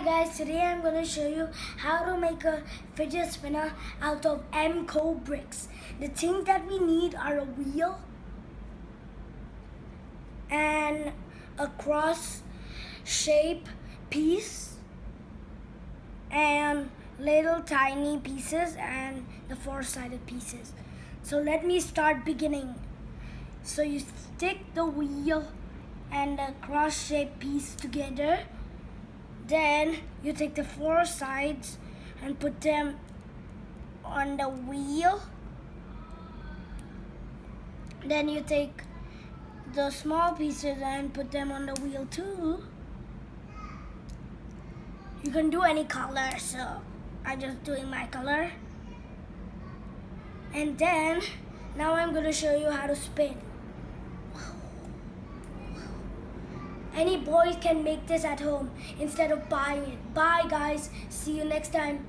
guys, today I'm going to show you how to make a fidget spinner out of MCO bricks. The things that we need are a wheel and a cross shape piece and little tiny pieces and the four-sided pieces. So let me start beginning. So you stick the wheel and the cross shape piece together. Then you take the four sides and put them on the wheel. Then you take the small pieces and put them on the wheel too. You can do any color, so I'm just doing my color. And then now I'm going to show you how to spin. Any boys can make this at home instead of buying it. Bye guys, see you next time.